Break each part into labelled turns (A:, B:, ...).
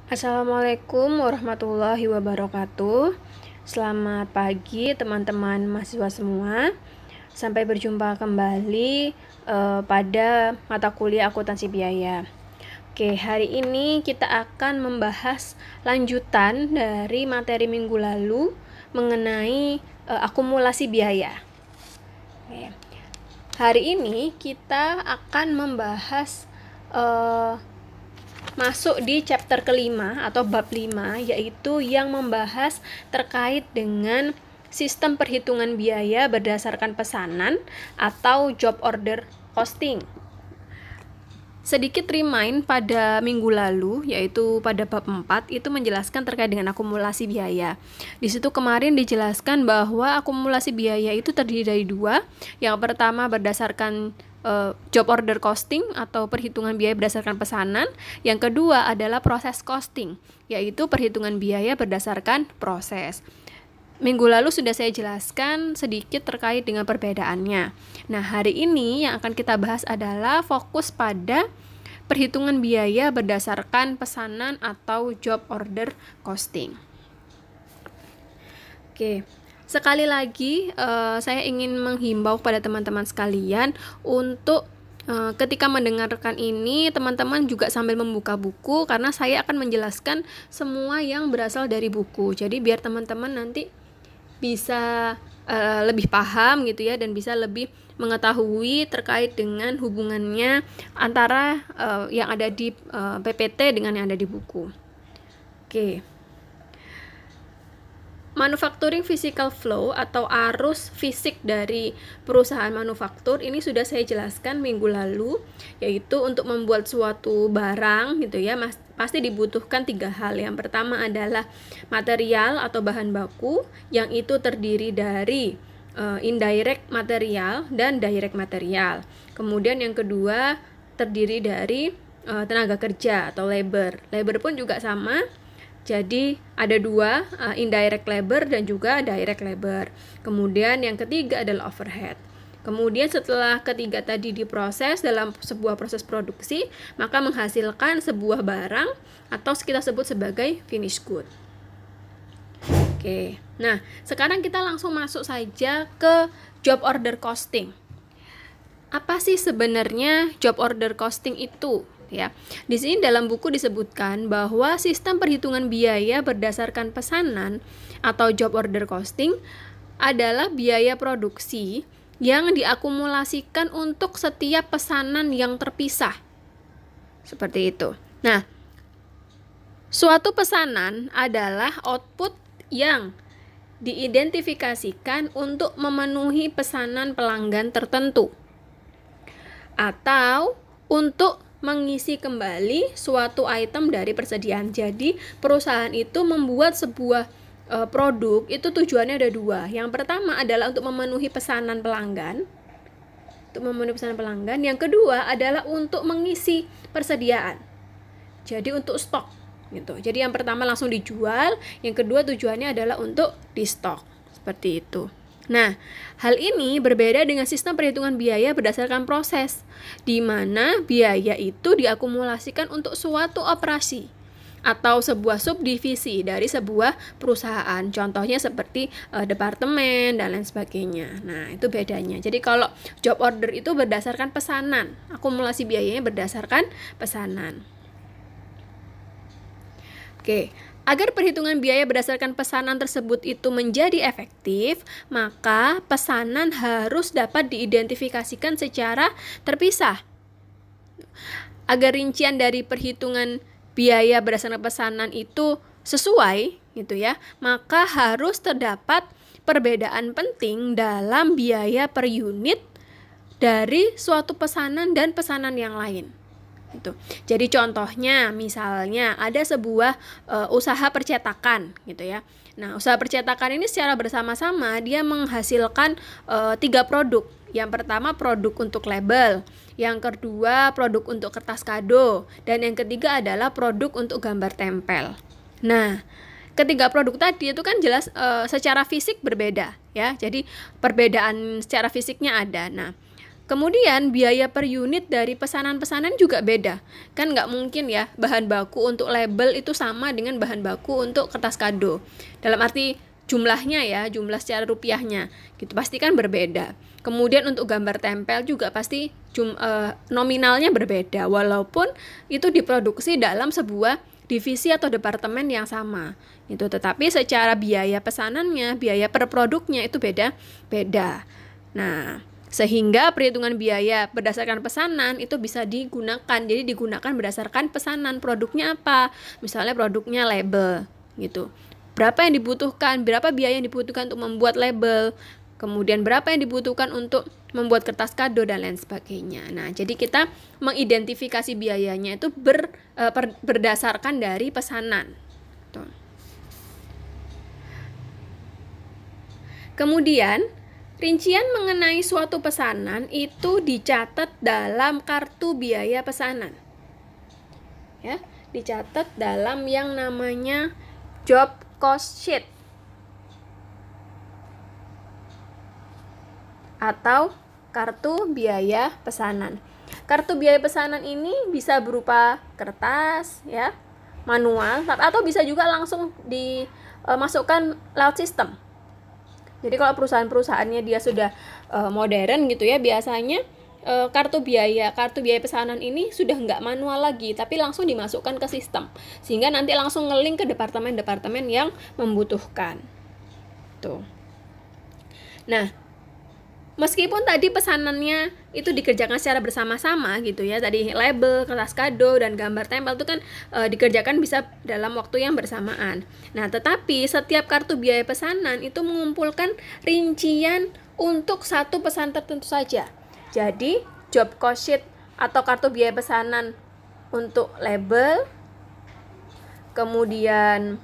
A: Assalamualaikum warahmatullahi wabarakatuh. Selamat pagi teman-teman mahasiswa semua. Sampai berjumpa kembali pada mata kuliah akuntansi biaya. Oke, hari ini kita akan membahas lanjutan dari materi minggu lalu mengenai akumulasi biaya. Oke. Hari ini kita akan membahas masuk di chapter kelima atau bab 5, yaitu yang membahas terkait dengan sistem perhitungan biaya berdasarkan pesanan atau job order costing. Sedikit remind pada minggu lalu, yaitu pada bab 4 itu menjelaskan terkait dengan akumulasi biaya. Di situ kemarin dijelaskan bahwa akumulasi biaya itu terdiri dari dua. Yang pertama berdasarkan job order costing atau perhitungan biaya berdasarkan pesanan. Yang kedua adalah proses costing, yaitu perhitungan biaya berdasarkan proses. Minggu lalu sudah saya jelaskan sedikit terkait dengan perbedaannya. Nah, hari ini yang akan kita bahas adalah fokus pada perhitungan biaya berdasarkan pesanan atau job order costing. Oke, sekali lagi saya ingin menghimbau pada teman-teman sekalian untuk ketika mendengarkan ini, teman-teman juga sambil membuka buku, karena saya akan menjelaskan semua yang berasal dari buku. Jadi biar teman-teman nanti bisa lebih paham gitu ya, dan bisa lebih mengetahui terkait dengan hubungannya antara yang ada di PPT dengan yang ada di buku. Oke. Manufacturing physical flow atau arus fisik dari perusahaan manufaktur ini sudah saya jelaskan minggu lalu, yaitu untuk membuat suatu barang gitu ya, pasti dibutuhkan 3 hal. Yang pertama adalah material atau bahan baku, yang itu terdiri dari indirect material dan direct material. Kemudian yang kedua terdiri dari tenaga kerja atau labor. Labor pun juga sama. Jadi ada dua, indirect labor dan juga direct labor. Kemudian yang ketiga adalah overhead. Kemudian setelah ketiga tadi diproses dalam sebuah proses produksi, maka menghasilkan sebuah barang atau kita sebut sebagai finished good. Oke, nah sekarang kita langsung masuk saja ke job order costing. Apa sih sebenarnya job order costing itu? Ya, di sini dalam buku disebutkan bahwa sistem perhitungan biaya berdasarkan pesanan atau job order costing adalah biaya produksi yang diakumulasikan untuk setiap pesanan yang terpisah. Seperti itu. Nah, suatu pesanan adalah output yang diidentifikasikan untuk memenuhi pesanan pelanggan tertentu atau untuk mengisi kembali suatu item dari persediaan. Jadi perusahaan itu membuat sebuah produk itu tujuannya ada dua. Yang pertama adalah untuk memenuhi pesanan pelanggan, Yang kedua adalah untuk mengisi persediaan, jadi untuk stok gitu. Jadi yang pertama langsung dijual, yang kedua tujuannya adalah untuk di stok, seperti itu. Nah, hal ini berbeda dengan sistem perhitungan biaya berdasarkan proses, di mana biaya itu diakumulasikan untuk suatu operasi atau sebuah subdivisi dari sebuah perusahaan. Contohnya seperti departemen dan lain sebagainya. Nah, itu bedanya. Jadi kalau job order itu berdasarkan pesanan, akumulasi biayanya berdasarkan pesanan. Oke. Agar perhitungan biaya berdasarkan pesanan tersebut itu menjadi efektif, maka pesanan harus dapat diidentifikasikan secara terpisah. Agar rincian dari perhitungan biaya berdasarkan pesanan itu sesuai gitu ya, maka harus terdapat perbedaan penting dalam biaya per unit dari suatu pesanan dan pesanan yang lain. Gitu. Jadi contohnya misalnya ada sebuah usaha percetakan gitu ya. Nah, usaha percetakan ini secara bersama-sama dia menghasilkan 3 produk. Yang pertama produk untuk label, yang kedua produk untuk kertas kado, dan yang ketiga adalah produk untuk gambar tempel. Nah, ketiga produk tadi itu kan jelas secara fisik berbeda ya. Jadi perbedaan secara fisiknya ada. Nah, Kemudian biaya per unit dari pesanan-pesanan juga beda. Kan nggak mungkin ya bahan baku untuk label itu sama dengan bahan baku untuk kertas kado. Dalam arti jumlahnya ya, jumlah secara rupiahnya gitu pasti kan berbeda. Kemudian untuk gambar tempel juga pasti nominalnya berbeda walaupun itu diproduksi dalam sebuah divisi atau departemen yang sama. Itu tetapi secara biaya pesanannya, biaya per produknya itu beda-beda. Nah, sehingga perhitungan biaya berdasarkan pesanan itu bisa digunakan. Jadi digunakan berdasarkan pesanan produknya apa. Misalnya produknya label gitu. Berapa yang dibutuhkan, berapa biaya yang dibutuhkan untuk membuat label, kemudian berapa yang dibutuhkan untuk membuat kertas kado dan lain sebagainya. Nah, jadi kita mengidentifikasi biayanya itu berdasarkan dari pesanan. Tuh. Kemudian rincian mengenai suatu pesanan itu dicatat dalam kartu biaya pesanan. Ya, dicatat dalam yang namanya job cost sheet atau kartu biaya pesanan. Kartu biaya pesanan ini bisa berupa kertas ya, manual atau bisa juga langsung dimasukkan lewat sistem. Jadi kalau perusahaan-perusahaannya dia sudah modern gitu ya, biasanya kartu biaya pesanan ini sudah nggak manual lagi, tapi langsung dimasukkan ke sistem, sehingga nanti langsung nge-link ke departemen-departemen yang membutuhkan. Tuh. Nah, meskipun tadi pesanannya itu dikerjakan secara bersama-sama gitu ya, tadi label, kertas kado, dan gambar tempel itu kan dikerjakan bisa dalam waktu yang bersamaan. Nah, tetapi setiap kartu biaya pesanan itu mengumpulkan rincian untuk satu pesan tertentu saja. Jadi, job cost sheet atau kartu biaya pesanan untuk label, kemudian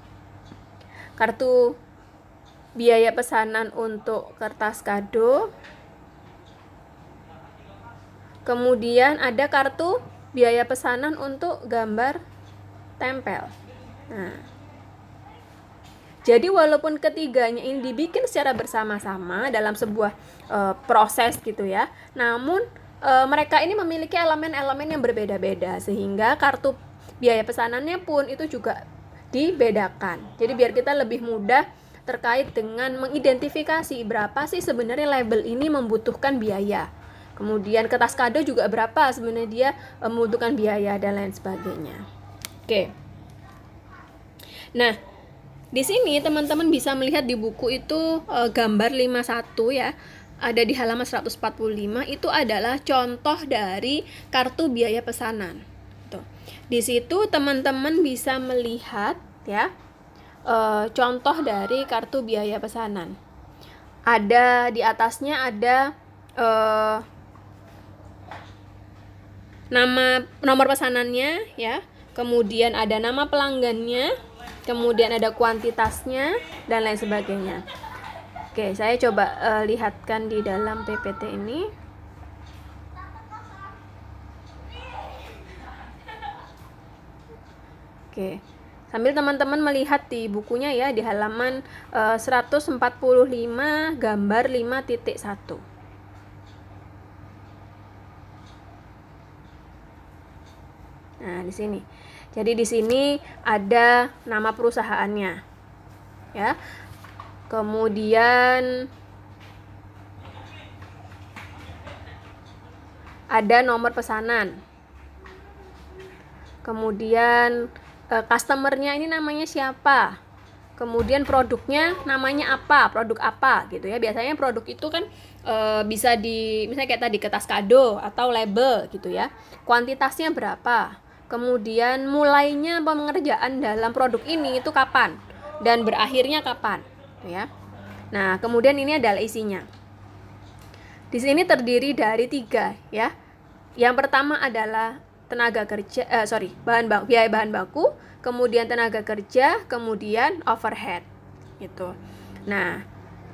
A: kartu biaya pesanan untuk kertas kado, kemudian ada kartu biaya pesanan untuk gambar tempel. Nah, jadi walaupun ketiganya ini dibikin secara bersama-sama dalam sebuah proses gitu ya, namun mereka ini memiliki elemen-elemen yang berbeda-beda, sehingga kartu biaya pesanannya pun itu juga dibedakan. Jadi biar kita lebih mudah terkait dengan mengidentifikasi berapa sih sebenarnya label ini membutuhkan biaya. Kemudian kertas kado juga berapa sebenarnya dia membutuhkan biaya dan lain sebagainya. Oke. Nah, di sini teman-teman bisa melihat di buku itu gambar 51 ya. Ada di halaman 145, itu adalah contoh dari kartu biaya pesanan. Tuh. Di situ teman-teman bisa melihat ya contoh dari kartu biaya pesanan. Ada di atasnya ada nomor pesanannya ya, kemudian ada nama pelanggannya, kemudian ada kuantitasnya dan lain sebagainya. Oke, saya coba lihatkan di dalam PPT ini. Oke, sambil teman-teman melihat di bukunya ya, di halaman 145 gambar 5.1. Nah, di sini. Jadi di sini ada nama perusahaannya. Ya. Kemudian ada nomor pesanan. Kemudian customer-nya ini namanya siapa? Kemudian produknya namanya apa? Produk apa gitu ya. Biasanya produk itu kan bisa misalnya kayak tadi kertas kado atau label gitu ya. Kuantitasnya berapa? Kemudian mulainya pengerjaan dalam produk ini itu kapan dan berakhirnya kapan, ya. Nah, kemudian ini adalah isinya. Di sini terdiri dari 3, ya. Yang pertama adalah biaya bahan baku, kemudian tenaga kerja, kemudian overhead, gitu. Nah,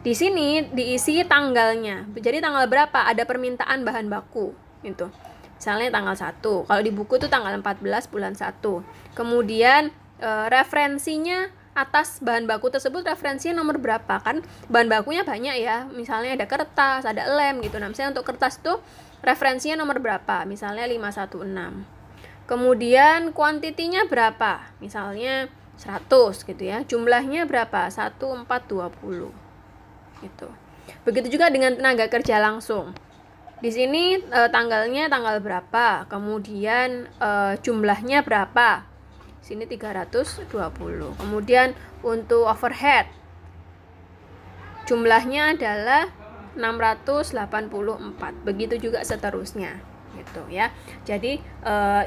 A: di sini diisi tanggalnya. Jadi tanggal berapa ada permintaan bahan baku, gitu. Misalnya tanggal 1, kalau di buku itu tanggal 14 bulan 1. Kemudian referensinya atas bahan baku tersebut, referensinya nomor berapa, kan bahan bakunya banyak ya, misalnya ada kertas, ada lem gitu. Nah, misalnya untuk kertas itu referensinya nomor berapa, misalnya 516. Kemudian kuantitinya berapa, misalnya 100 gitu ya. Jumlahnya berapa, 1420 gitu. Begitu juga dengan tenaga kerja langsung. Di sini tanggalnya tanggal berapa, kemudian jumlahnya berapa. Sini 320. Kemudian untuk overhead jumlahnya adalah 684. Begitu juga seterusnya gitu ya. Jadi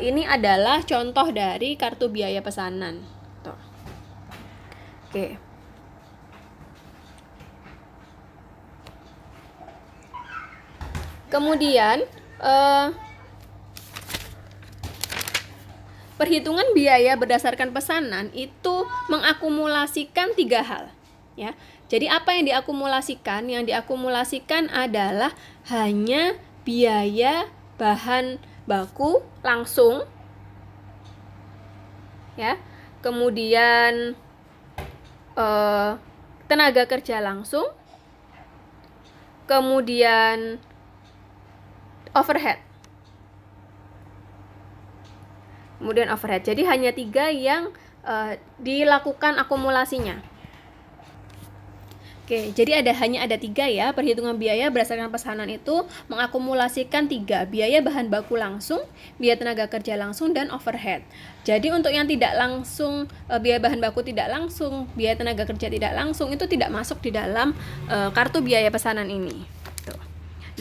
A: ini adalah contoh dari kartu biaya pesanan. Tuh. Oke. Kemudian perhitungan biaya berdasarkan pesanan itu mengakumulasikan 3 hal ya. Jadi apa yang diakumulasikan? Yang diakumulasikan adalah hanya biaya bahan baku langsung ya. Kemudian tenaga kerja langsung, kemudian overhead. Jadi hanya 3 yang dilakukan akumulasinya. Oke, jadi hanya ada 3 ya. Perhitungan biaya berdasarkan pesanan itu mengakumulasikan 3, biaya bahan baku langsung, biaya tenaga kerja langsung, dan overhead. Jadi untuk yang tidak langsung, biaya bahan baku tidak langsung, biaya tenaga kerja tidak langsung, itu tidak masuk di dalam kartu biaya pesanan ini. Tuh.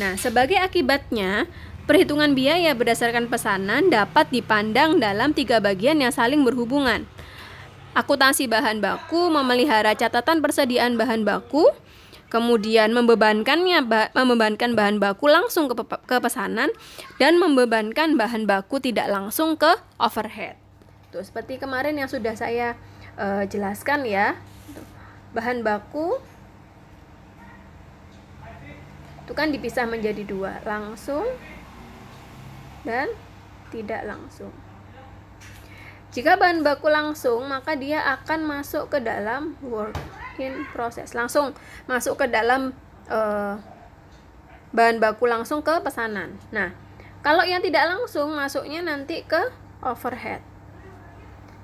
A: Nah, sebagai akibatnya, perhitungan biaya berdasarkan pesanan dapat dipandang dalam 3 bagian yang saling berhubungan. Akuntansi bahan baku memelihara catatan persediaan bahan baku, kemudian membebankan bahan baku langsung ke pesanan, dan membebankan bahan baku tidak langsung ke overhead. Tuh, seperti kemarin yang sudah saya jelaskan ya. Bahan baku itu kan dipisah menjadi 2, langsung dan tidak langsung. Jika bahan baku langsung, maka dia akan masuk ke dalam work in process, langsung masuk ke dalam bahan baku langsung ke pesanan. Nah, kalau yang tidak langsung masuknya nanti ke overhead.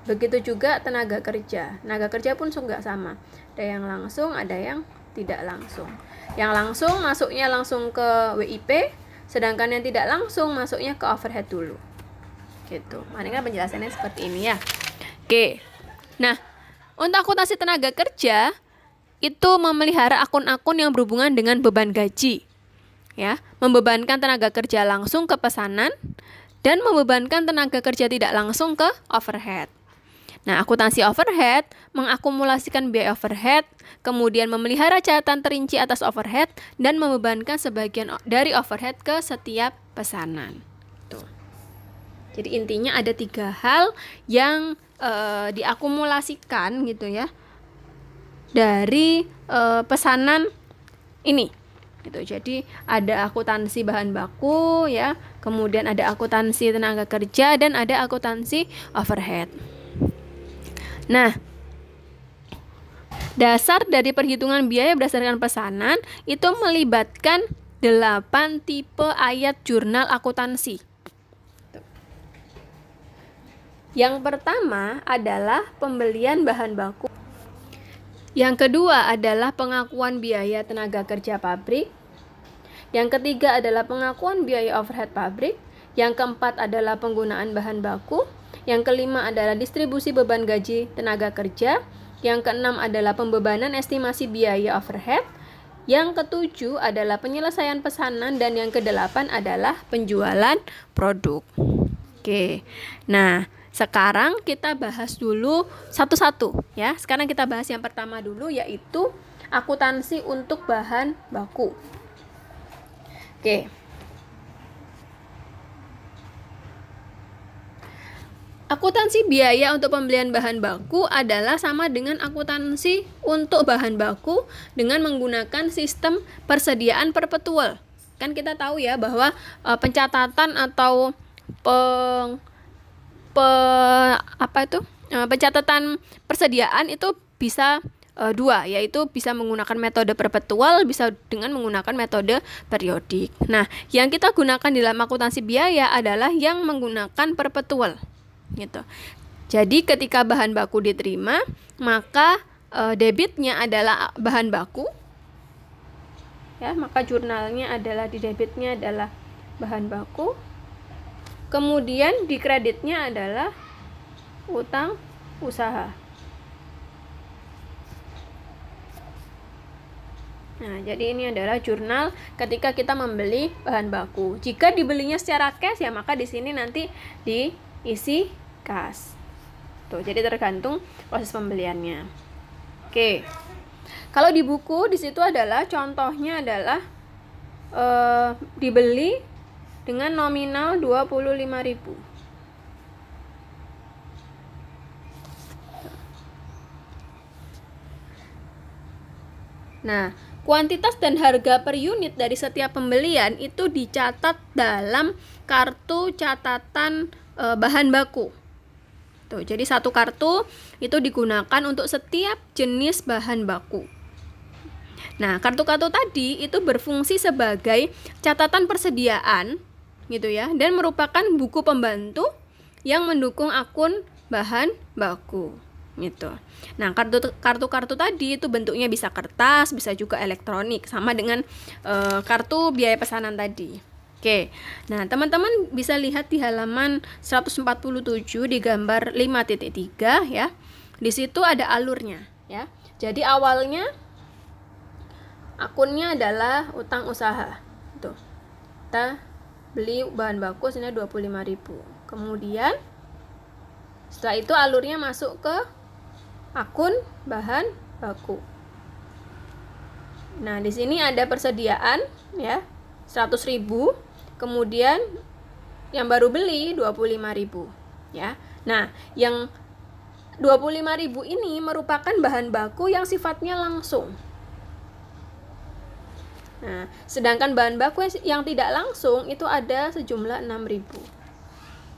A: Begitu juga tenaga kerja. Tenaga kerja pun nggak sama. Ada yang langsung, ada yang tidak langsung. Yang langsung masuknya langsung ke WIP, sedangkan yang tidak langsung masuknya ke overhead dulu. Gitu. Makanya penjelasannya seperti ini ya. Oke. Nah, untuk akuntansi tenaga kerja itu memelihara akun-akun yang berhubungan dengan beban gaji. Ya, membebankan tenaga kerja langsung ke pesanan dan membebankan tenaga kerja tidak langsung ke overhead. Nah, akuntansi overhead mengakumulasikan biaya overhead, kemudian memelihara catatan terinci atas overhead, dan membebankan sebagian dari overhead ke setiap pesanan. Tuh. Jadi intinya ada 3 hal yang diakumulasikan gitu ya dari pesanan ini. Gitu. Jadi ada akuntansi bahan baku ya, kemudian ada akuntansi tenaga kerja, dan ada akuntansi overhead. Nah, dasar dari perhitungan biaya berdasarkan pesanan itu melibatkan 8 tipe ayat jurnal akuntansi. Yang pertama adalah pembelian bahan baku. Yang kedua adalah pengakuan biaya tenaga kerja pabrik. Yang ketiga adalah pengakuan biaya overhead pabrik. Yang keempat adalah penggunaan bahan baku. Yang kelima adalah distribusi beban gaji tenaga kerja. Yang keenam adalah pembebanan estimasi biaya overhead. Yang ketujuh adalah penyelesaian pesanan, dan yang kedelapan adalah penjualan produk. Oke. Nah, sekarang kita bahas dulu satu-satu ya. Sekarang kita bahas yang pertama dulu, yaitu akuntansi untuk bahan baku. Oke. Akuntansi biaya untuk pembelian bahan baku adalah sama dengan akuntansi untuk bahan baku dengan menggunakan sistem persediaan perpetual. Kan kita tahu ya bahwa pencatatan atau pencatatan persediaan itu bisa dua, yaitu bisa menggunakan metode perpetual, bisa dengan menggunakan metode periodik. Nah, yang kita gunakan dalam akuntansi biaya adalah yang menggunakan perpetual, gitu. Jadi ketika bahan baku diterima, maka debitnya adalah bahan baku, ya, maka jurnalnya adalah di debitnya adalah bahan baku, kemudian di kreditnya adalah utang usaha. Nah, jadi ini adalah jurnal ketika kita membeli bahan baku. Jika dibelinya secara cash, ya maka di sini nanti diisi kas. Tuh, jadi tergantung proses pembeliannya. Oke. Kalau di buku di situ adalah contohnya adalah dibeli dengan nominal 25.000. Nah, kuantitas dan harga per unit dari setiap pembelian itu dicatat dalam kartu catatan bahan baku. Tuh, jadi satu kartu itu digunakan untuk setiap jenis bahan baku. Nah, kartu-kartu tadi itu berfungsi sebagai catatan persediaan, gitu ya, dan merupakan buku pembantu yang mendukung akun bahan baku. Gitu. Nah, kartu-kartu tadi itu bentuknya bisa kertas, bisa juga elektronik, sama dengan kartu biaya pesanan tadi. Oke. Nah, teman-teman bisa lihat di halaman 147 di gambar 5.3 ya. Di situ ada alurnya ya. Jadi awalnya akunnya adalah utang usaha. Tuh. Kita beli bahan baku sini 25.000. Kemudian setelah itu alurnya masuk ke akun bahan baku. Nah, di sini ada persediaan ya, 100.000. Kemudian yang baru beli 25.000 ya. Nah, yang 25.000 ini merupakan bahan baku yang sifatnya langsung. Nah, sedangkan bahan baku yang tidak langsung itu ada sejumlah 6.000.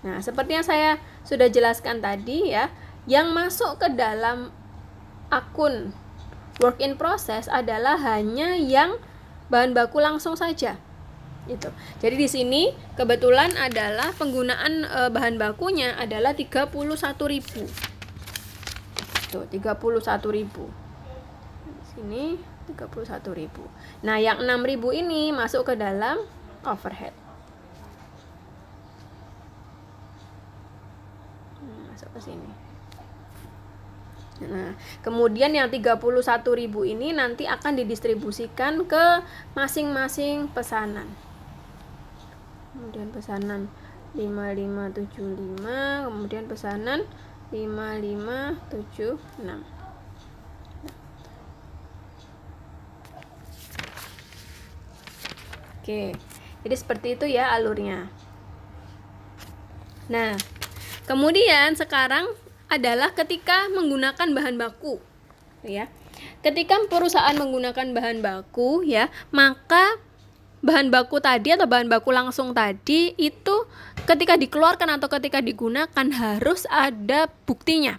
A: Nah, seperti yang saya sudah jelaskan tadi ya, yang masuk ke dalam akun work in process adalah hanya yang bahan baku langsung saja. Itu. Jadi di sini kebetulan adalah penggunaan bahan bakunya adalah 31.000. Tuh, 31.000. Di sini 31.000. Nah, yang 6.000 ini masuk ke dalam overhead. Masuk ke sini. Nah, kemudian yang 31.000 ini nanti akan didistribusikan ke masing-masing pesanan. Kemudian pesanan 5575, kemudian pesanan 5576. Oke. Jadi seperti itu ya alurnya. Nah, kemudian sekarang adalah ketika menggunakan bahan baku ya. Ketika perusahaan menggunakan bahan baku ya, maka bahan baku tadi atau bahan baku langsung tadi itu ketika dikeluarkan atau ketika digunakan harus ada buktinya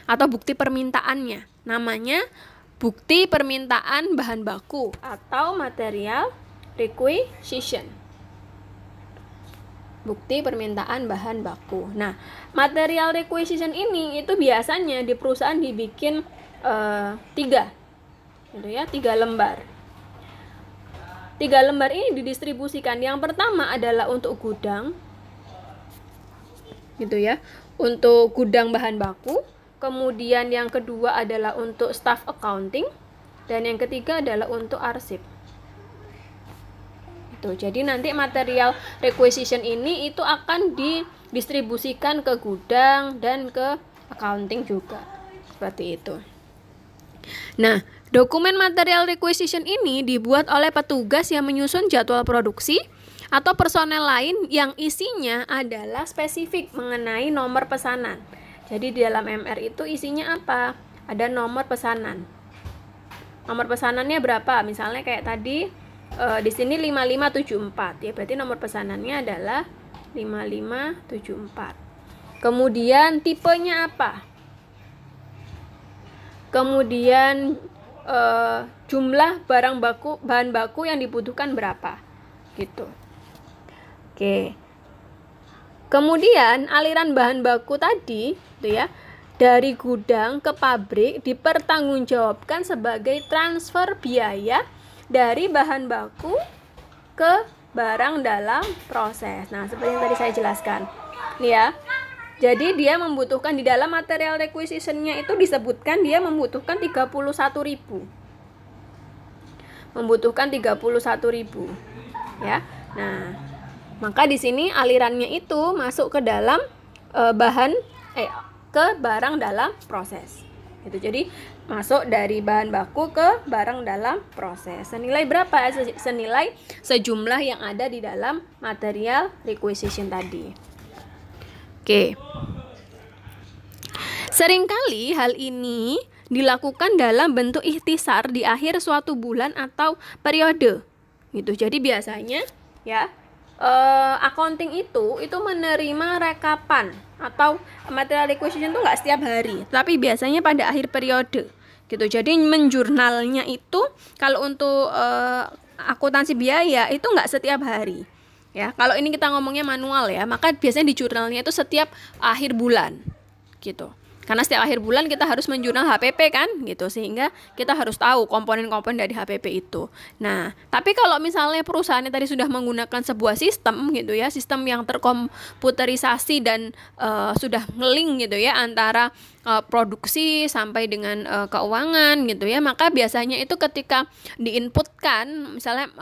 A: atau bukti permintaannya. Namanya bukti permintaan bahan baku atau material requisition. Bukti permintaan bahan baku. Nah, material requisition ini itu biasanya di perusahaan dibikin 3, gitu ya, 3 lembar. 3 lembar ini didistribusikan. Yang pertama adalah untuk gudang, gitu ya, untuk gudang bahan baku. Kemudian yang kedua adalah untuk staff accounting, dan yang ketiga adalah untuk arsip. Jadi nanti material requisition ini itu akan didistribusikan ke gudang dan ke accounting juga. Seperti itu. Nah, dokumen material requisition ini dibuat oleh petugas yang menyusun jadwal produksi atau personel lain yang isinya adalah spesifik mengenai nomor pesanan. Jadi di dalam MR itu isinya apa? Ada nomor pesanan. Nomor pesanannya berapa? Misalnya kayak tadi di sini 5574 ya, berarti nomor pesanannya adalah 5574. Kemudian tipenya apa? kemudian jumlah bahan baku yang dibutuhkan berapa, gitu. Oke. Kemudian aliran bahan baku tadi, gitu ya, dari gudang ke pabrik dipertanggungjawabkan sebagai transfer biaya dari bahan baku ke barang dalam proses. Nah, seperti yang tadi saya jelaskan. Nih ya. Jadi dia membutuhkan di dalam material requisition-nya itu disebutkan dia membutuhkan 31.000. Membutuhkan 31.000. Ya. Nah, maka di sini alirannya itu masuk ke dalam ke barang dalam proses. Gitu. Jadi masuk dari bahan baku ke barang dalam proses. Senilai berapa? Senilai sejumlah yang ada di dalam material requisition tadi. Oke. Seringkali hal ini dilakukan dalam bentuk ikhtisar di akhir suatu bulan atau periode. Gitu. Jadi biasanya ya accounting itu menerima rekapan atau material requisition itu nggak setiap hari, tapi biasanya pada akhir periode. Gitu. Jadi menjurnalnya itu kalau untuk akuntansi biaya itu nggak setiap hari. Ya, kalau ini kita ngomongnya manual ya, maka biasanya di jurnalnya itu setiap akhir bulan, gitu. Karena setiap akhir bulan kita harus menjurnal HPP kan, gitu, sehingga kita harus tahu komponen-komponen dari HPP itu. Nah, tapi kalau misalnya perusahaannya tadi sudah menggunakan sebuah sistem, gitu ya, sistem yang terkomputerisasi dan sudah nge-link gitu ya antara produksi sampai dengan keuangan, gitu ya, maka biasanya itu ketika diinputkan, misalnya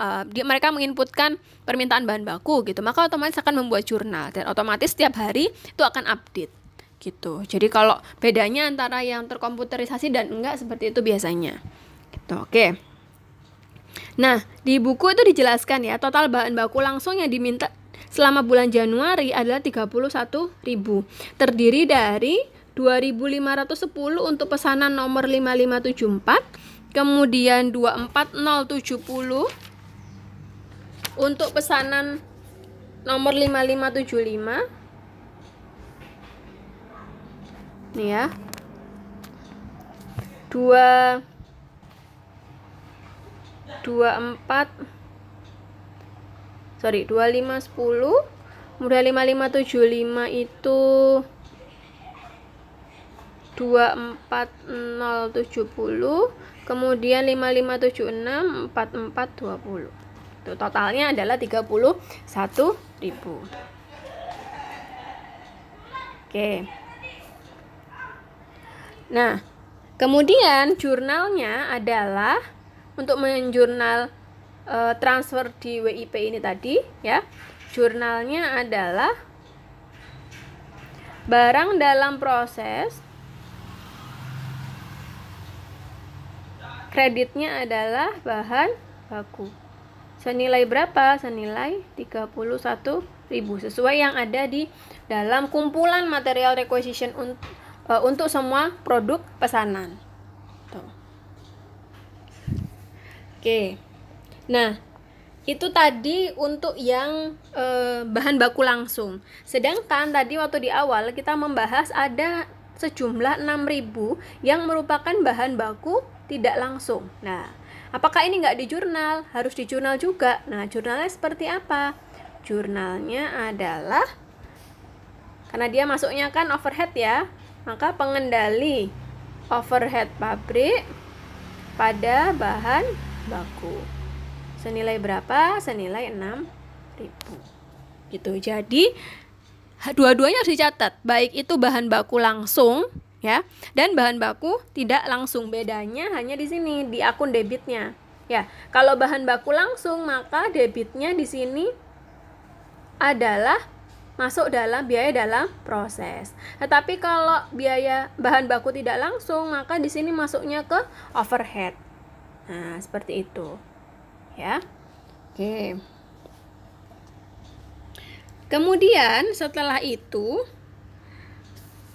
A: mereka menginputkan permintaan bahan baku, gitu, maka otomatis akan membuat jurnal dan otomatis setiap hari itu akan update. Gitu. Jadi kalau bedanya antara yang terkomputerisasi dan enggak seperti itu biasanya. Gitu. Oke. Nah, di buku itu dijelaskan ya, total bahan baku langsung yang diminta selama bulan Januari adalah 31.000. Terdiri dari 2.510 untuk pesanan nomor 5574, kemudian 24070 untuk pesanan nomor 5575. Nih ya, 2510, kemudian 5575 itu 24070, kemudian 5576 4420. Itu totalnya adalah 31.000. Oke. Nah, kemudian jurnalnya adalah untuk menjurnal transfer di WIP ini tadi ya. Jurnalnya adalah barang dalam proses, kreditnya adalah bahan baku. Senilai berapa? Senilai 31.000 sesuai yang ada di dalam kumpulan material requisition untuk semua produk pesanan. Tuh. Oke. Nah, itu tadi untuk yang bahan baku langsung. Sedangkan tadi waktu di awal kita membahas ada sejumlah 6.000 yang merupakan bahan baku tidak langsung. Nah, apakah ini nggak di jurnal? Harus di jurnal juga. Nah, jurnalnya seperti apa? Jurnalnya adalah, karena dia masuknya kan overhead ya, maka pengendali overhead pabrik pada bahan baku. Senilai berapa? Senilai 6.000. Gitu. Jadi dua-duanya harus dicatat, baik itu bahan baku langsung ya dan bahan baku tidak langsung. Bedanya hanya di sini di akun debitnya. Ya, kalau bahan baku langsung maka debitnya di sini adalah masuk dalam biaya dalam proses. Tetapi kalau biaya bahan baku tidak langsung, maka di sini masuknya ke overhead. Nah, seperti itu. Ya. Oke. Kemudian setelah itu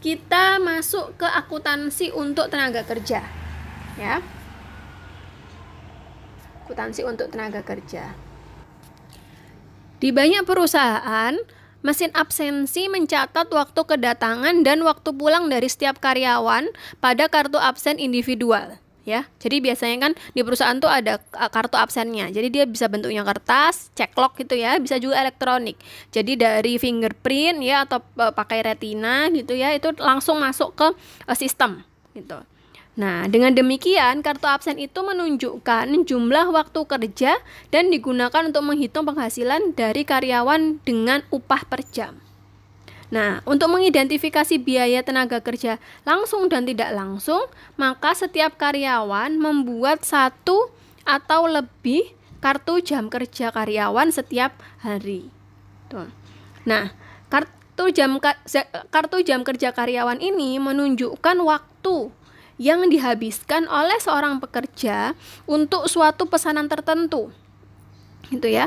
A: kita masuk ke akuntansi untuk tenaga kerja. Ya. Akuntansi untuk tenaga kerja. Di banyak perusahaan Mesin absensi mencatat waktu kedatangan dan waktu pulang dari setiap karyawan pada kartu absen individual, ya. Jadi biasanya kan di perusahaan tuh ada kartu absennya. Jadi dia bisa bentuknya kertas, ceklok gitu ya, bisa juga elektronik. Jadi dari fingerprint ya atau pakai retina gitu ya, itu langsung masuk ke sistem gitu. Nah, dengan demikian kartu absen itu menunjukkan jumlah waktu kerja dan digunakan untuk menghitung penghasilan dari karyawan dengan upah per jam. Nah, untuk mengidentifikasi biaya tenaga kerja langsung dan tidak langsung, maka setiap karyawan membuat satu atau lebih kartu jam kerja karyawan setiap hari. Tuh. Nah, kartu jam kerja karyawan ini menunjukkan waktu yang dihabiskan oleh seorang pekerja untuk suatu pesanan tertentu, gitu ya.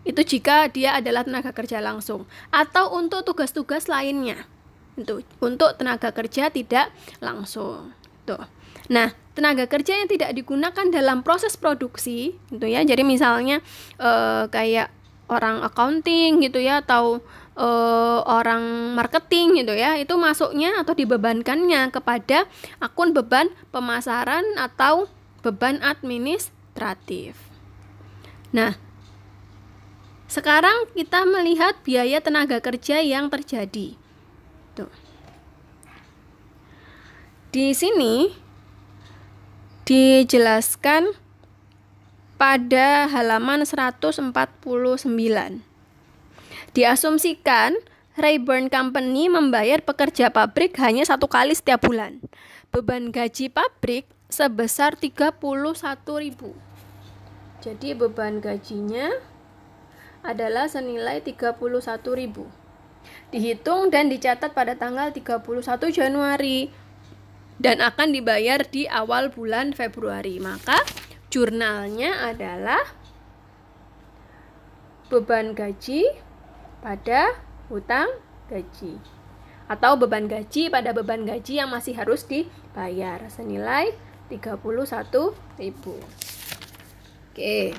A: Itu jika dia adalah tenaga kerja langsung, atau untuk tugas-tugas lainnya, untuk tenaga kerja tidak langsung. Tuh. Nah, tenaga kerja yang tidak digunakan dalam proses produksi, gitu ya. Jadi misalnya kayak orang accounting, gitu ya, atau orang marketing gitu ya, itu masuknya atau dibebankannya kepada akun beban pemasaran atau beban administratif. Nah, sekarang kita melihat biaya tenaga kerja yang terjadi. Tuh. Di sini dijelaskan pada halaman 149. Diasumsikan Rayburn Company membayar pekerja pabrik hanya 1 kali setiap bulan. Beban gaji pabrik sebesar 31.000. Jadi beban gajinya adalah senilai 31.000. Dihitung dan dicatat pada tanggal 31 Januari dan akan dibayar di awal bulan Februari. Maka jurnalnya adalah beban gaji pada hutang gaji atau beban gaji pada beban gaji yang masih harus dibayar senilai 31.000. Oke.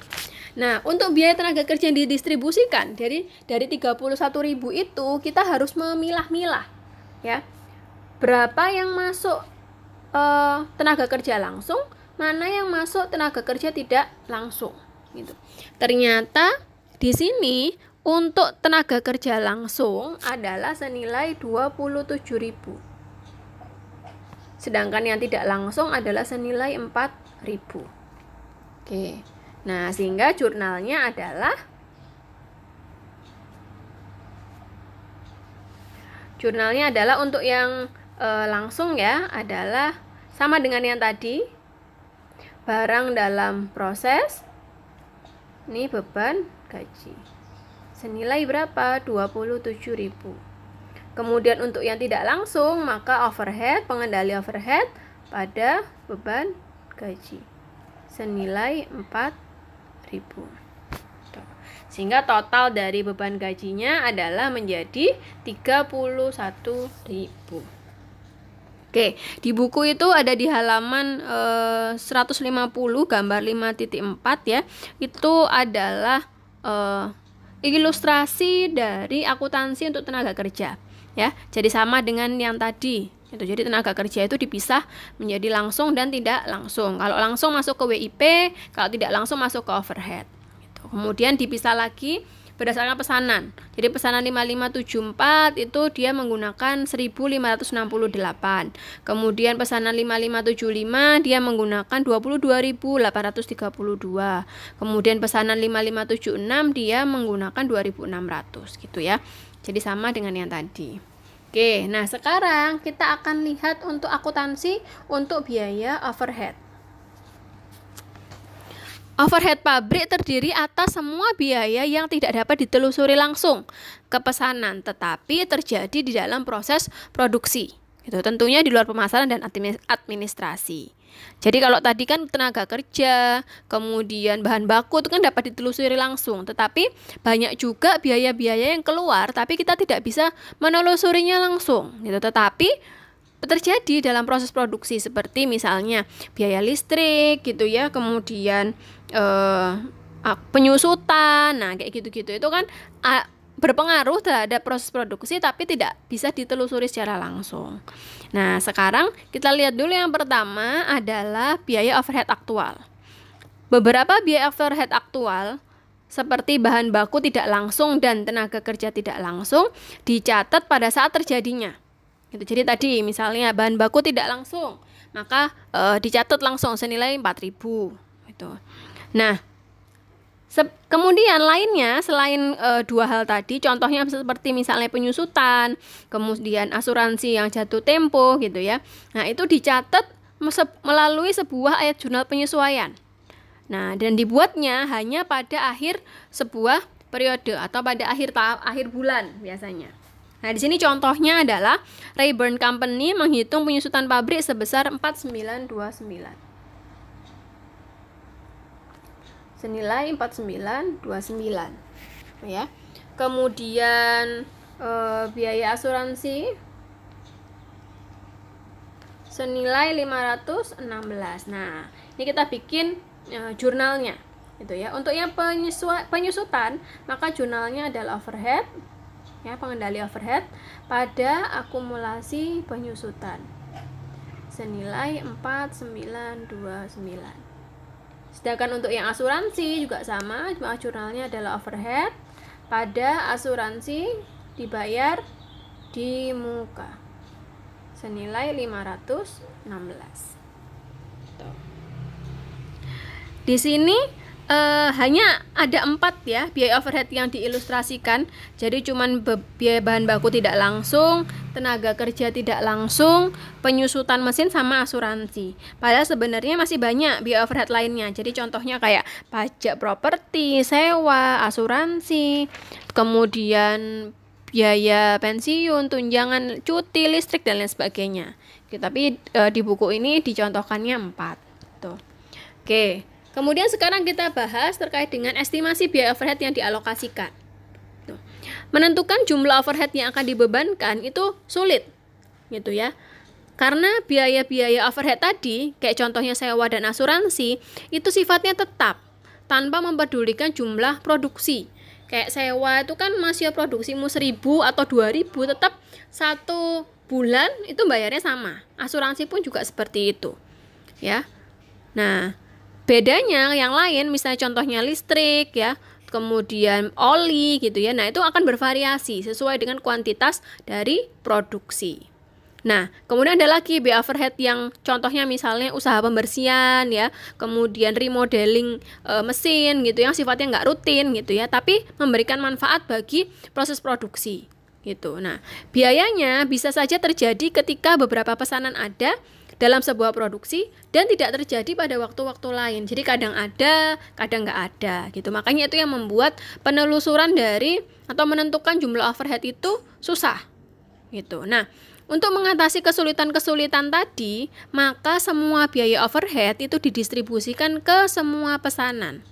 A: Nah, untuk biaya tenaga kerja yang didistribusikan dari 31.000 itu kita harus memilah-milah ya. Berapa yang masuk tenaga kerja langsung, mana yang masuk tenaga kerja tidak langsung gitu. Ternyata di sini untuk tenaga kerja langsung adalah senilai 27.000. Sedangkan yang tidak langsung adalah senilai 4.000. Oke. Nah, sehingga jurnalnya adalah untuk yang langsung ya, adalah sama dengan yang tadi. Barang dalam proses. Ini beban gaji. Senilai berapa? 27.000. Kemudian untuk yang tidak langsung, maka overhead, pengendali overhead pada beban gaji. Senilai 4.000. Sehingga total dari beban gajinya adalah menjadi 31.000. Oke, di buku itu ada di halaman 150 gambar 5.4 ya. Itu adalah ilustrasi dari akuntansi untuk tenaga kerja ya. Jadi sama dengan yang tadi. Itu jadi tenaga kerja itu dipisah menjadi langsung dan tidak langsung. Kalau langsung masuk ke WIP, kalau tidak langsung masuk ke overhead. Gitu. Kemudian dipisah lagi berdasarkan pesanan. Jadi pesanan 5574 itu dia menggunakan 1568. Kemudian pesanan 5575 dia menggunakan 22.832. Kemudian pesanan 5576 dia menggunakan 2.600 gitu ya. Jadi sama dengan yang tadi. Oke, nah sekarang kita akan lihat untuk akuntansi untuk biaya overhead. Overhead pabrik terdiri atas semua biaya yang tidak dapat ditelusuri langsung ke pesanan, tetapi terjadi di dalam proses produksi. Itu tentunya di luar pemasaran dan administrasi. Jadi kalau tadi kan tenaga kerja, kemudian bahan baku itu kan dapat ditelusuri langsung, tetapi banyak juga biaya-biaya yang keluar, tapi kita tidak bisa menelusurinya langsung. Gitu. Tetapi terjadi dalam proses produksi seperti misalnya biaya listrik gitu ya, kemudian penyusutan, nah kayak gitu-gitu itu kan berpengaruh terhadap proses produksi tapi tidak bisa ditelusuri secara langsung. Nah, sekarang kita lihat dulu yang pertama adalah biaya overhead aktual. Beberapa biaya overhead aktual seperti bahan baku tidak langsung dan tenaga kerja tidak langsung dicatat pada saat terjadinya. Jadi tadi misalnya bahan baku tidak langsung, maka dicatat langsung senilai 4.000 gitu. Nah, kemudian lainnya selain dua hal tadi, contohnya seperti misalnya penyusutan, kemudian asuransi yang jatuh tempo gitu ya. Nah, itu dicatat melalui sebuah ayat jurnal penyesuaian. Nah, dan dibuatnya hanya pada akhir sebuah periode atau pada akhir bulan biasanya. Nah, di sini contohnya adalah Rayburn Company menghitung penyusutan pabrik sebesar 4.929. Senilai 4.929 ya. Kemudian biaya asuransi senilai 516. Nah, ini kita bikin jurnalnya gitu ya. Untuk yang penyusutan, maka jurnalnya adalah overhead ya, pengendali overhead pada akumulasi penyusutan senilai 4.929. Sedangkan untuk yang asuransi juga sama, jurnalnya adalah overhead pada asuransi dibayar di muka senilai 516. Di sini hanya ada 4 ya biaya overhead yang diilustrasikan. Jadi cuman biaya bahan baku tidak langsung, tenaga kerja tidak langsung, penyusutan mesin sama asuransi. Padahal sebenarnya masih banyak biaya overhead lainnya. Jadi contohnya kayak pajak properti, sewa, asuransi, kemudian biaya pensiun, tunjangan cuti, listrik dan lain sebagainya. Tapi di buku ini dicontohkannya 4. Tuh. Oke. Kemudian sekarang kita bahas terkait dengan estimasi biaya overhead yang dialokasikan. Menentukan jumlah overhead yang akan dibebankan itu sulit, gitu ya. Karena biaya-biaya overhead tadi, kayak contohnya sewa dan asuransi, itu sifatnya tetap, tanpa mempedulikan jumlah produksi. Kayak sewa itu kan masih produksimu 1.000 atau 2.000, tetap 1 bulan itu bayarnya sama. Asuransi pun juga seperti itu, ya. Nah, bedanya yang lain, misalnya contohnya listrik ya, kemudian oli gitu ya. Nah, itu akan bervariasi sesuai dengan kuantitas dari produksi. Nah, kemudian ada lagi biaya overhead yang contohnya misalnya usaha pembersihan ya, kemudian remodeling mesin gitu yang sifatnya nggak rutin gitu ya, tapi memberikan manfaat bagi proses produksi gitu. Nah, biayanya bisa saja terjadi ketika beberapa pesanan ada dalam sebuah produksi dan tidak terjadi pada waktu-waktu lain. Jadi kadang ada, kadang nggak ada gitu. Makanya itu yang membuat penelusuran dari atau menentukan jumlah overhead itu susah gitu. Nah, untuk mengatasi kesulitan-kesulitan tadi, maka semua biaya overhead itu didistribusikan ke semua pesanan.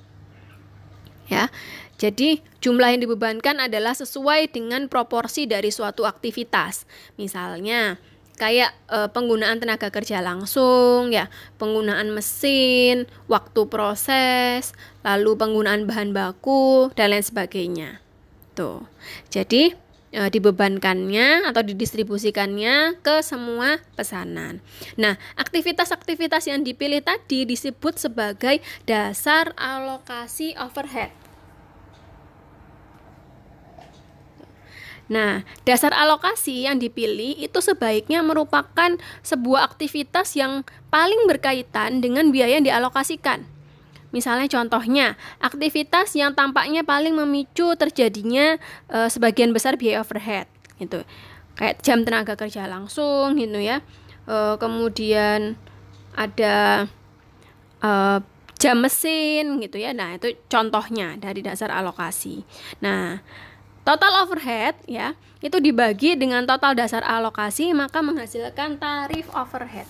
A: Ya. Jadi jumlah yang dibebankan adalah sesuai dengan proporsi dari suatu aktivitas. Misalnya kayak penggunaan tenaga kerja langsung ya, penggunaan mesin, waktu proses, lalu penggunaan bahan baku dan lain sebagainya. Tuh. Jadi dibebankannya atau didistribusikannya ke semua pesanan. Nah, aktivitas-aktivitas yang dipilih tadi disebut sebagai dasar alokasi overhead. Nah, dasar alokasi yang dipilih itu sebaiknya merupakan sebuah aktivitas yang paling berkaitan dengan biaya yang dialokasikan. Misalnya contohnya, aktivitas yang tampaknya paling memicu terjadinya sebagian besar biaya overhead gitu. Kayak jam tenaga kerja langsung gitu ya. Kemudian ada jam mesin gitu ya. Nah, itu contohnya dari dasar alokasi. Nah, total overhead ya, itu dibagi dengan total dasar alokasi maka menghasilkan tarif overhead.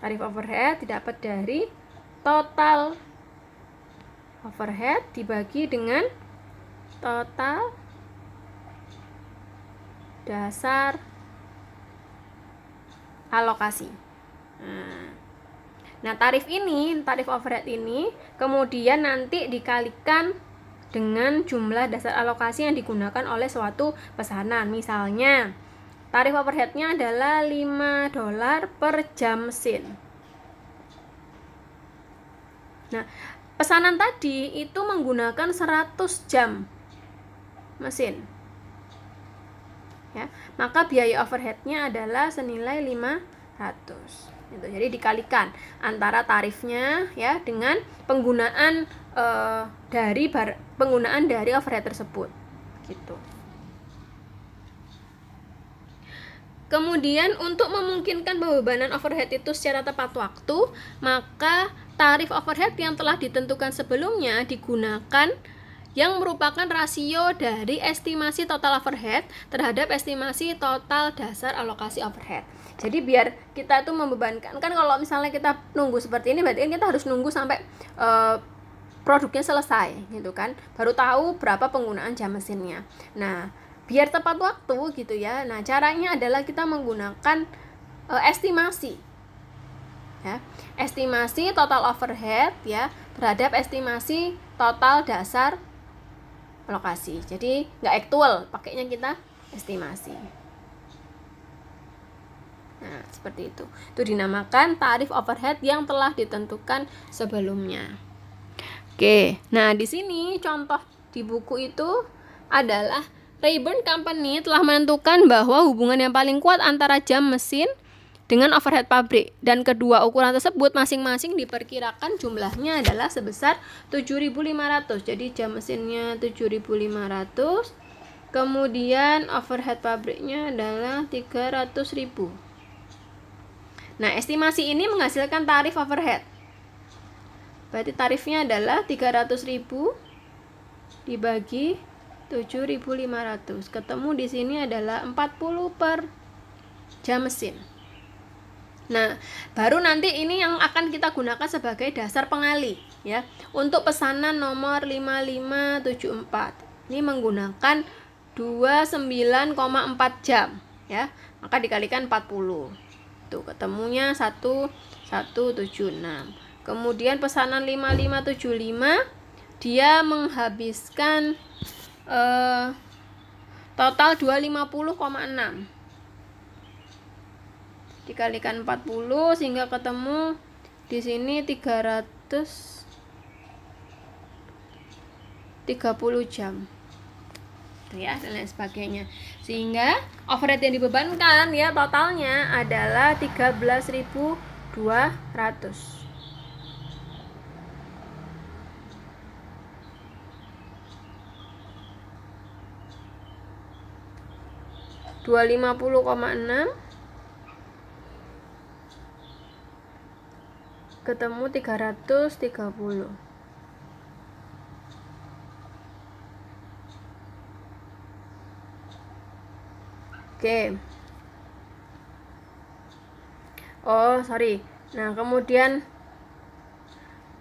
A: Tarif overhead didapat dari total overhead dibagi dengan total dasar alokasi. Nah, tarif overhead ini kemudian nanti dikalikan dengan jumlah dasar alokasi yang digunakan oleh suatu pesanan. Misalnya, tarif overheadnya adalah $5 per jam mesin. Nah, pesanan tadi itu menggunakan 100 jam mesin. Ya, maka biaya overheadnya adalah senilai 500. Gitu. Jadi dikalikan antara tarifnya ya dengan penggunaan dari overhead tersebut. Gitu. Kemudian untuk memungkinkan pembebanan overhead itu secara tepat waktu, maka tarif overhead yang telah ditentukan sebelumnya digunakan yang merupakan rasio dari estimasi total overhead terhadap estimasi total dasar alokasi overhead. Jadi biar kita itu membebankan, kan kalau misalnya kita nunggu seperti ini berarti kita harus nunggu sampai produknya selesai gitu kan, baru tahu berapa penggunaan jam mesinnya. Nah, biar tepat waktu gitu ya. Nah, caranya adalah kita menggunakan estimasi. Ya, estimasi total overhead ya terhadap estimasi total dasar alokasi. Jadi nggak actual, pakainya kita estimasi. Nah, seperti itu. Itu dinamakan tarif overhead yang telah ditentukan sebelumnya. Oke, nah di sini contoh di buku itu adalah Rayburn Company telah menentukan bahwa hubungan yang paling kuat antara jam mesin dengan overhead pabrik, dan kedua ukuran tersebut masing-masing diperkirakan jumlahnya adalah sebesar 7.500. Jadi jam mesinnya 7.500, kemudian overhead pabriknya adalah 300.000. Nah, estimasi ini menghasilkan tarif overhead. Berarti tarifnya adalah 300.000 dibagi 7.500. Ketemu di sini adalah 40 per jam mesin. Nah, baru nanti ini yang akan kita gunakan sebagai dasar pengali ya. Untuk pesanan nomor 5574. Ini menggunakan 29,4 jam ya. Maka dikalikan 40. Tuh, ketemunya 1176. Kemudian pesanan 5575 dia menghabiskan total 250,6. Dikalikan 40 sehingga ketemu di sini 330 jam. Ya, dan lain sebagainya. Sehingga overhead yang dibebankan ya totalnya adalah 13.200. $250,6 ketemu 330. Oke. Oh, sorry. Nah, kemudian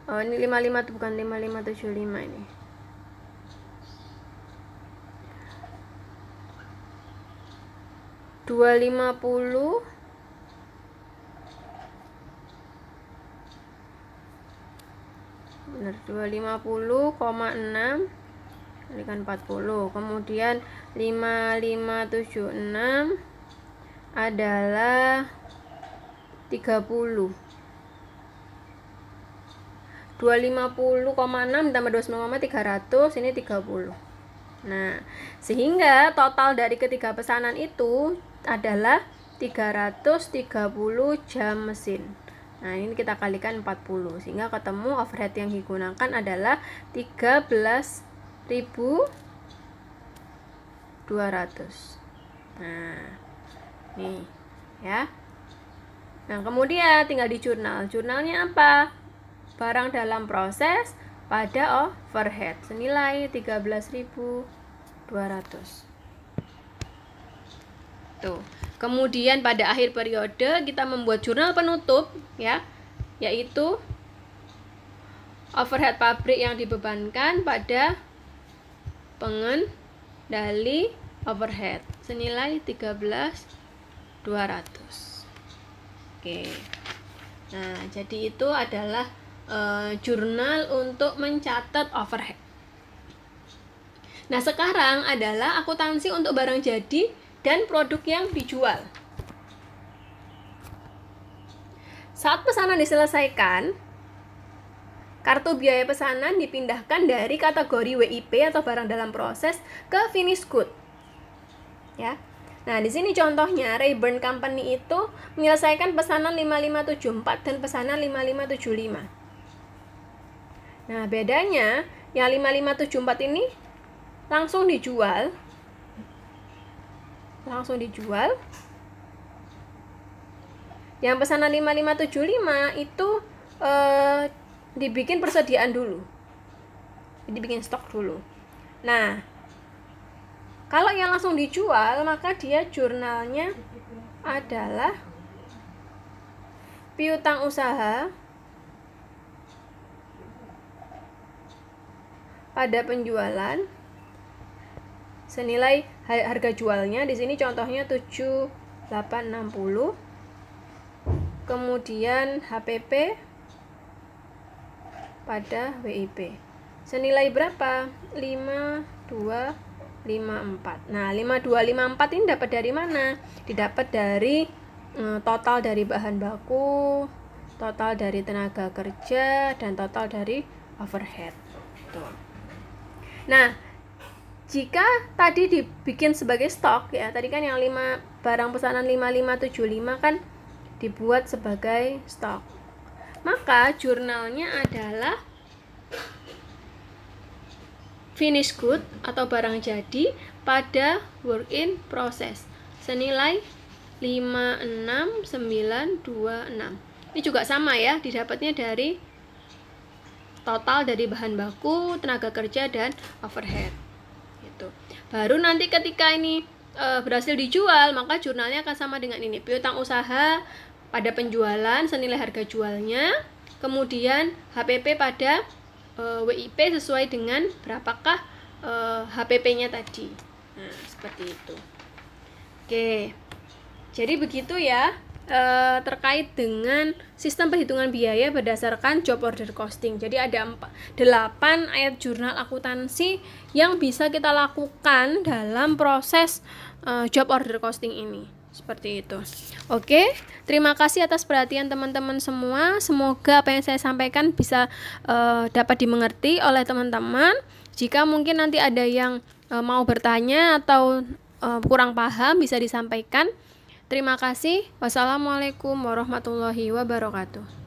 A: ini 55 itu bukan 5575 ini. $250 benar 250,6 kalikan 40. Kemudian 5576 adalah 30. 250,6 tambah 29,300 ini 30. Nah, sehingga total dari ketiga pesanan itu adalah 330 jam mesin. Nah, ini kita kalikan 40 sehingga ketemu overhead yang digunakan adalah 13.200. Nah, nih ya. Nah, kemudian tinggal di jurnal. Jurnalnya apa? Barang dalam proses pada overhead senilai 13.200. Tuh. Kemudian pada akhir periode kita membuat jurnal penutup ya, yaitu overhead pabrik yang dibebankan pada pengendali overhead senilai 13.200. Oke. Nah, jadi itu adalah jurnal untuk mencatat overhead. Nah, sekarang adalah akuntansi untuk barang jadi dan produk yang dijual. Saat pesanan diselesaikan, kartu biaya pesanan dipindahkan dari kategori WIP atau barang dalam proses ke finished good. Ya. Nah, di sini contohnya Rayburn Company itu menyelesaikan pesanan 5574 dan pesanan 5575. Nah, bedanya yang 5574 ini langsung dijual. Yang pesanan 5575 itu dibikin persediaan dulu. Dibikin stok dulu. Nah, kalau yang langsung dijual, maka dia jurnalnya adalah piutang usaha pada penjualan senilai harga jualnya. Di sini contohnya 7860. Kemudian HPP pada WIP. Senilai berapa? 5254. Nah, 5254 ini dapat dari mana? Didapat dari total dari bahan baku, total dari tenaga kerja, dan total dari overhead. Tuh. Nah, jika tadi dibikin sebagai stok ya, tadi kan yang 5 barang pesanan 5575 kan dibuat sebagai stok. Maka jurnalnya adalah finished good atau barang jadi pada work in process senilai 56926. Ini juga sama ya, didapatnya dari total dari bahan baku, tenaga kerja, dan overhead. Gitu. Baru nanti ketika ini berhasil dijual, maka jurnalnya akan sama dengan ini. Piutang usaha pada penjualan senilai harga jualnya, kemudian HPP pada WIP sesuai dengan berapakah HPP-nya tadi. Nah, seperti itu. Oke. Jadi begitu ya terkait dengan sistem perhitungan biaya berdasarkan job order costing. Jadi ada 8 ayat jurnal akuntansi yang bisa kita lakukan dalam proses job order costing ini. Seperti itu. Oke, terima kasih atas perhatian teman-teman semua. Semoga apa yang saya sampaikan bisa dapat dimengerti oleh teman-teman. Jika mungkin nanti ada yang mau bertanya atau kurang paham, bisa disampaikan. Terima kasih. Wassalamualaikum warahmatullahi wabarakatuh.